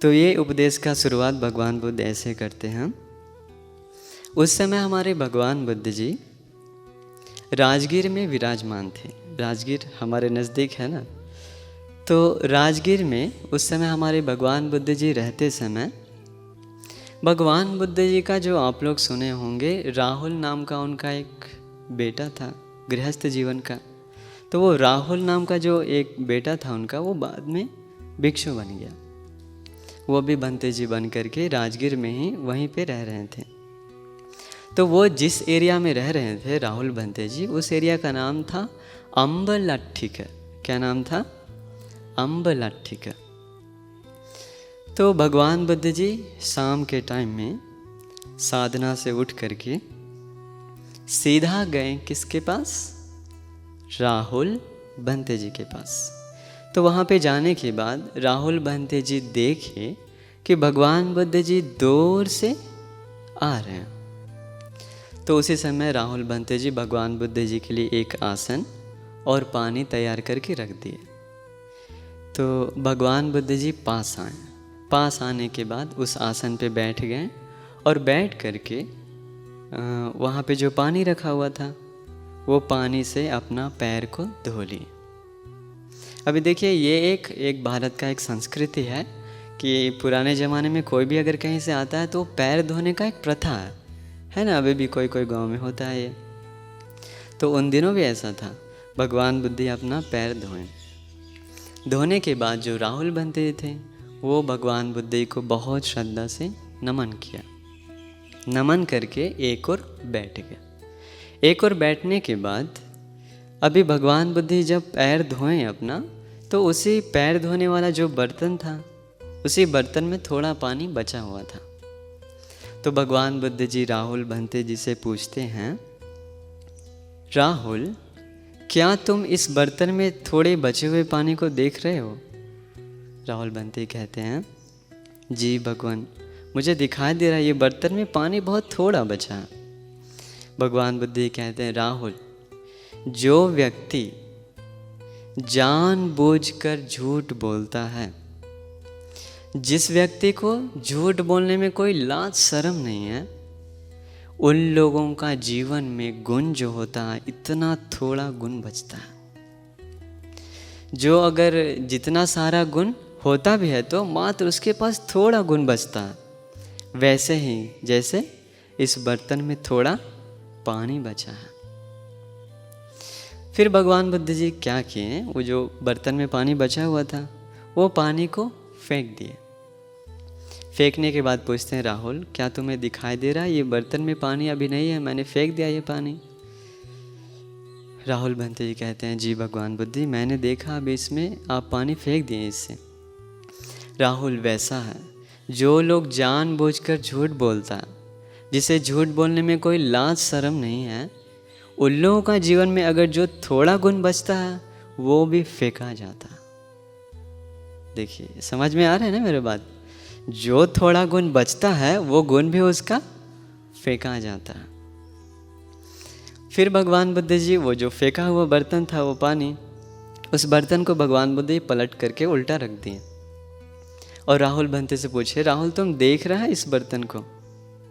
तो ये उपदेश का शुरुआत भगवान बुद्ध ऐसे करते हैं। उस समय हमारे भगवान बुद्ध जी राजगीर में विराजमान थे। राजगीर हमारे नज़दीक है ना। तो राजगीर में उस समय हमारे भगवान बुद्ध जी रहते समय भगवान बुद्ध जी का जो आप लोग सुने होंगे, राहुल नाम का उनका एक बेटा था गृहस्थ जीवन का। तो वो राहुल नाम का जो एक बेटा था उनका, वो बाद में भिक्षु बन गया। वो भी भंते जी बन करके राजगीर में ही वहीं पे रह रहे थे। तो वो जिस एरिया में रह रहे थे राहुल भंते जी, उस एरिया का नाम था अम्बलट्ठिका। क्या नाम था? अम्बलट्ठिका। तो भगवान बुद्ध जी शाम के टाइम में साधना से उठ करके सीधा गए किसके पास? राहुल भंते जी के पास। तो वहाँ पे जाने के बाद राहुल भंते जी देखे कि भगवान बुद्ध जी दूर से आ रहे हैं। तो उसी समय राहुल भंते जी भगवान बुद्ध जी के लिए एक आसन और पानी तैयार करके रख दिए। तो भगवान बुद्ध जी पास आए। पास आने के बाद उस आसन पे बैठ गए और बैठ करके वहाँ पे जो पानी रखा हुआ था वो पानी से अपना पैर को धो लिए। अभी देखिए, ये एक भारत का एक संस्कृति है कि पुराने ज़माने में कोई भी अगर कहीं से आता है तो पैर धोने का एक प्रथा है ना। अभी भी कोई कोई गांव में होता है ये। तो उन दिनों भी ऐसा था। भगवान बुद्ध अपना पैर धोए। धोने के बाद जो राहुल भंते थे वो भगवान बुद्ध को बहुत श्रद्धा से नमन किया। नमन करके एक और बैठ गया। एक और बैठने के बाद अभी भगवान बुद्ध जब पैर धोएं अपना, तो उसी पैर धोने वाला जो बर्तन था उसी बर्तन में थोड़ा पानी बचा हुआ था। तो भगवान बुद्ध जी राहुल भंते जी से पूछते हैं, राहुल, क्या तुम इस बर्तन में थोड़े बचे हुए पानी को देख रहे हो? राहुल भंते कहते हैं, जी भगवान, मुझे दिखाई दे रहा है ये बर्तन में पानी बहुत थोड़ा बचा है। भगवान बुद्ध कहते हैं, राहुल, जो व्यक्ति जानबूझकर झूठ बोलता है, जिस व्यक्ति को झूठ बोलने में कोई लाज शर्म नहीं है, उन लोगों का जीवन में गुण जो होता है इतना थोड़ा गुण बचता है। जो अगर जितना सारा गुण होता भी है तो मात्र उसके पास थोड़ा गुण बचता है। वैसे ही जैसे इस बर्तन में थोड़ा पानी बचा है। फिर भगवान बुद्ध जी क्या किए, वो जो बर्तन में पानी बचा हुआ था वो पानी को फेंक दिए। फेंकने के बाद पूछते हैं, राहुल, क्या तुम्हें दिखाई दे रहा है ये बर्तन में पानी अभी नहीं है, मैंने फेंक दिया ये पानी? राहुल भंते जी कहते हैं, जी भगवान बुद्ध, मैंने देखा अभी इसमें आप पानी फेंक दिए इससे। राहुल, वैसा है जो लोग जानबूझकर झूठ बोलता है, जिसे झूठ बोलने में कोई लाज शर्म नहीं है, उन लोगों का जीवन में अगर जो थोड़ा गुण बचता है वो भी फेंका जाता है। देखिए, समझ में आ रहा है ना मेरी बात? जो थोड़ा गुण बचता है वो गुण भी उसका फेंका जाता है। फिर भगवान बुद्ध जी वो जो फेंका हुआ बर्तन था वो पानी, उस बर्तन को भगवान बुद्ध जी पलट करके उल्टा रख दिए और राहुल भंते से पूछे, राहुल, तुम देख रहा है इस बर्तन को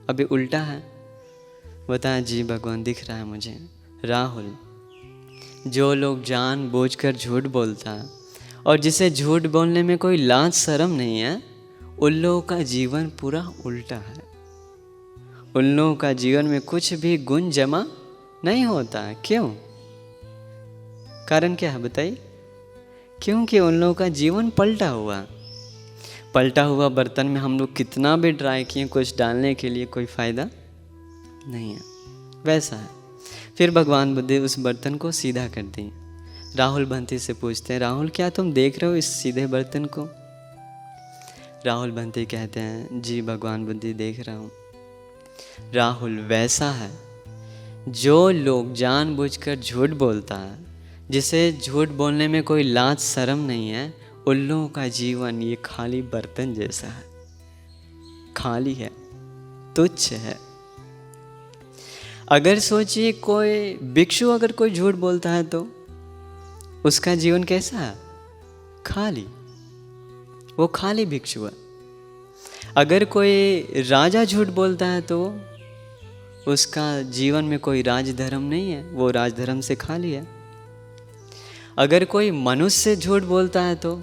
अभी उल्टा है? बताया, जी भगवान, दिख रहा है मुझे। राहुल, जो लोग जानबूझकर झूठ बोलता है और जिसे झूठ बोलने में कोई लाज शर्म नहीं है, उन लोगों का जीवन पूरा उल्टा है। उन लोगों का जीवन में कुछ भी गुण जमा नहीं होता है। क्यों? कारण क्या है बताइए? क्योंकि उन लोगों का जीवन पलटा हुआ। पलटा हुआ बर्तन में हम लोग कितना भी ट्राई किए कुछ डालने के लिए, कोई फ़ायदा नहीं है। वैसा है। फिर भगवान बुद्ध उस बर्तन को सीधा कर दिए। राहुल भंते से पूछते हैं, राहुल, क्या तुम देख रहे हो इस सीधे बर्तन को? राहुल भंते कहते हैं, जी भगवान बुद्ध, देख रहा हूँ। राहुल, वैसा है जो लोग जानबूझकर झूठ बोलता है, जिसे झूठ बोलने में कोई लाज शर्म नहीं है, उन लोगों का जीवन ये खाली बर्तन जैसा है। खाली है, तुच्छ है। अगर सोचिए कोई भिक्षु अगर कोई झूठ बोलता है तो उसका जीवन कैसा है? खाली। वो खाली भिक्षु है। अगर कोई राजा झूठ बोलता है तो उसका जीवन में कोई राजधर्म नहीं है, वो राजधर्म से खाली है। अगर कोई मनुष्य झूठ बोलता है तो,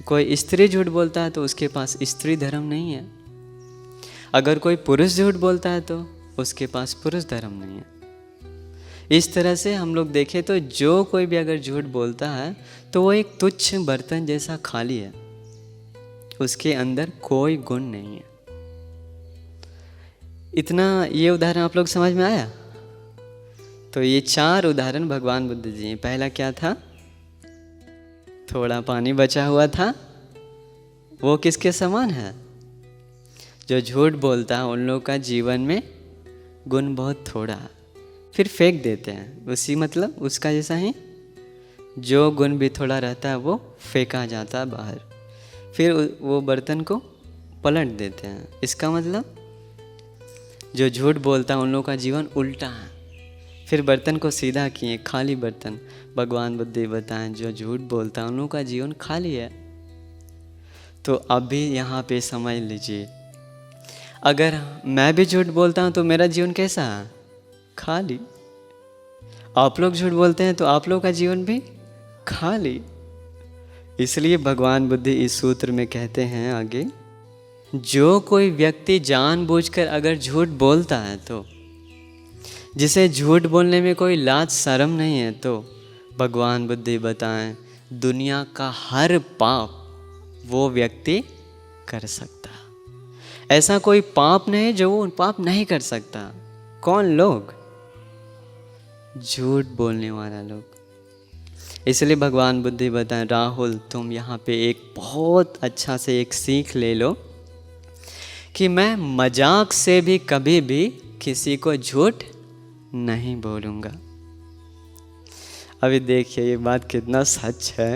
कोई स्त्री झूठ बोलता है तो उसके पास स्त्री धर्म नहीं है। अगर कोई पुरुष झूठ बोलता है तो उसके पास पुरुष धर्म नहीं है। इस तरह से हम लोग देखें तो जो कोई भी अगर झूठ बोलता है तो वो एक तुच्छ बर्तन जैसा खाली है, उसके अंदर कोई गुण नहीं है। इतना ये उदाहरण आप लोग समझ में आया? तो ये 4 उदाहरण भगवान बुद्ध जी हैं। पहला क्या था? थोड़ा पानी बचा हुआ था, वो किसके समान है? जो झूठ बोलता है उन लोगों का जीवन में गुण बहुत थोड़ा है, फिर फेंक देते हैं। उसी मतलब उसका जैसा ही जो गुण भी थोड़ा रहता है वो फेंका जाता है बाहर, फिर वो बर्तन को पलट देते हैं। इसका मतलब जो झूठ बोलता है उन लोगों का जीवन उल्टा है, फिर बर्तन को सीधा किए, खाली बर्तन। भगवान बुद्ध बताएं जो झूठ बोलता है उन लोगों का जीवन खाली है। तो अभी यहाँ पे समझ लीजिए, अगर मैं भी झूठ बोलता हूँ तो मेरा जीवन कैसा है? खाली। आप लोग झूठ बोलते हैं तो आप लोग का जीवन भी खाली। इसलिए भगवान बुद्ध इस सूत्र में कहते हैं आगे, जो कोई व्यक्ति जानबूझकर अगर झूठ बोलता है तो, जिसे झूठ बोलने में कोई लाज शर्म नहीं है, तो भगवान बुद्ध बताएं दुनिया का हर पाप वो व्यक्ति कर सकता है। ऐसा कोई पाप नहीं जो वो पाप नहीं कर सकता। कौन लोग? झूठ बोलने वाला लोग। इसलिए भगवान बुद्ध बताएं राहुल तुम यहाँ पे एक बहुत अच्छा से एक सीख ले लो कि मैं मजाक से भी कभी भी किसी को झूठ नहीं बोलूँगा। अभी देखिए ये बात कितना सच है।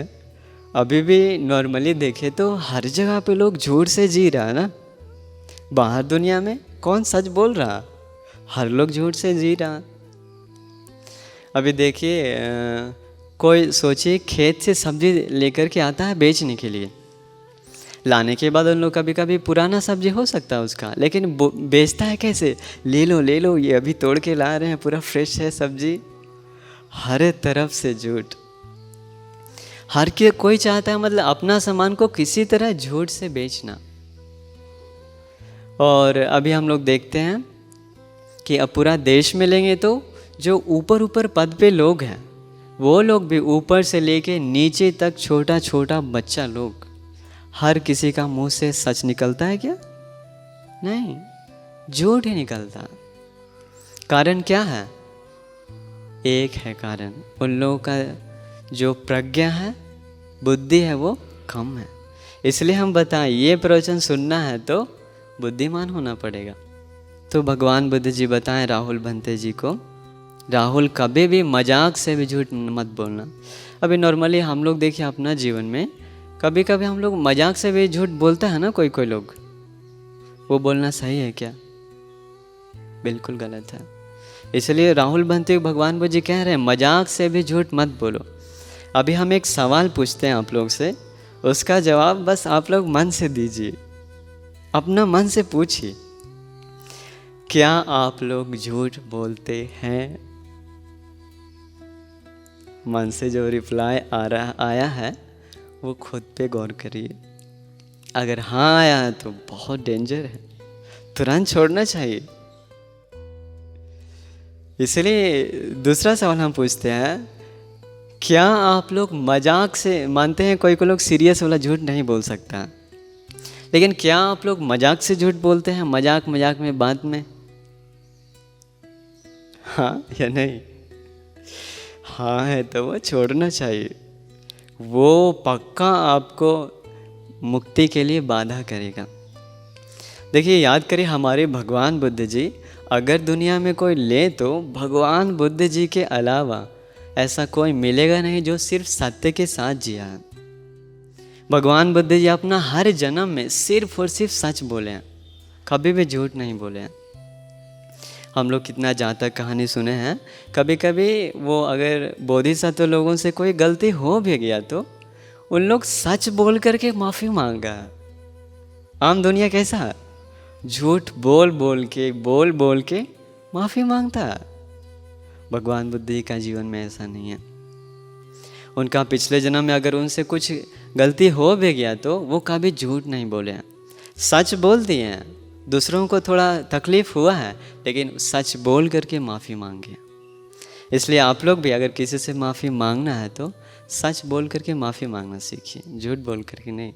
अभी भी नॉर्मली देखे तो हर जगह पे लोग झूठ से जी रहा है ना। बाहर दुनिया में कौन सच बोल रहा? हर लोग झूठ से जी रहा। अभी देखिए कोई सोचिए खेत से सब्जी लेकर के आता है बेचने के लिए, लाने के बाद उन लोग कभी कभी पुराना सब्जी हो सकता है उसका, लेकिन बेचता है कैसे? ले लो ये अभी तोड़ के ला रहे हैं, पूरा फ्रेश है सब्जी। हर तरफ से झूठ। हर कोई चाहता है मतलब अपना सामान को किसी तरह झूठ से बेचना। और अभी हम लोग देखते हैं कि अब पूरा देश में लेंगे तो जो ऊपर पद पे लोग हैं वो लोग भी ऊपर से लेके नीचे तक छोटा छोटा बच्चा लोग, हर किसी का मुंह से सच निकलता है क्या? नहीं, झूठ ही निकलता। कारण क्या है? एक है कारण, उन लोगों का जो प्रज्ञा है, बुद्धि है वो कम है। इसलिए हम बताएं ये प्रवचन सुनना है तो बुद्धिमान होना पड़ेगा। तो भगवान बुद्ध जी बताएं राहुल भंते जी को, राहुल कभी भी मजाक से भी झूठ मत बोलना। अभी नॉर्मली हम लोग देखिए अपना जीवन में कभी कभी हम लोग मजाक से भी झूठ बोलता है ना कोई लोग। वो बोलना सही है क्या? बिल्कुल गलत है। इसलिए राहुल भंते भगवान बुद्ध जी कह रहे हैं मजाक से भी झूठ मत बोलो। अभी हम एक सवाल पूछते हैं आप लोग से, उसका जवाब बस आप लोग मन से दीजिए, अपना मन से पूछिए, क्या आप लोग झूठ बोलते हैं? मन से जो रिप्लाई आया है वो खुद पे गौर करिए। अगर हाँ आया है तो बहुत डेंजर है, तुरंत छोड़ना चाहिए। इसलिए दूसरा सवाल हम पूछते हैं, क्या आप लोग मजाक से, मानते हैं कोई लोग सीरियस वाला झूठ नहीं बोल सकता, लेकिन क्या आप लोग मजाक से झूठ बोलते हैं? मजाक में बात में, हाँ या नहीं? हाँ है तो वो छोड़ना चाहिए, वो पक्का आपको मुक्ति के लिए बाधा करेगा। देखिए याद करिए हमारे भगवान बुद्ध जी, अगर दुनिया में कोई ले तो भगवान बुद्ध जी के अलावा ऐसा कोई मिलेगा नहीं जो सिर्फ सत्य के साथ जिया है। भगवान बुद्ध जी अपना हर जन्म में सिर्फ और सिर्फ सच बोले हैं, कभी भी झूठ नहीं बोले हैं। हम लोग कितना जातक कहानी सुने हैं, कभी कभी वो अगर बोधिसत्व लोगों से कोई गलती हो भी गया तो उन लोग सच बोल करके माफ़ी मांगा। आम दुनिया कैसा है? झूठ बोल बोल के माफ़ी मांगता। भगवान बुद्ध जी का जीवन में ऐसा नहीं है। उनका पिछले जन्म में अगर उनसे कुछ गलती हो भी गया तो वो कभी झूठ नहीं बोले, सच बोल दिए हैं। दूसरों को थोड़ा तकलीफ़ हुआ है लेकिन सच बोल करके माफ़ी मांगे। इसलिए आप लोग भी अगर किसी से माफ़ी मांगना है तो सच बोल करके माफ़ी मांगना सीखिए, झूठ बोल करके नहीं।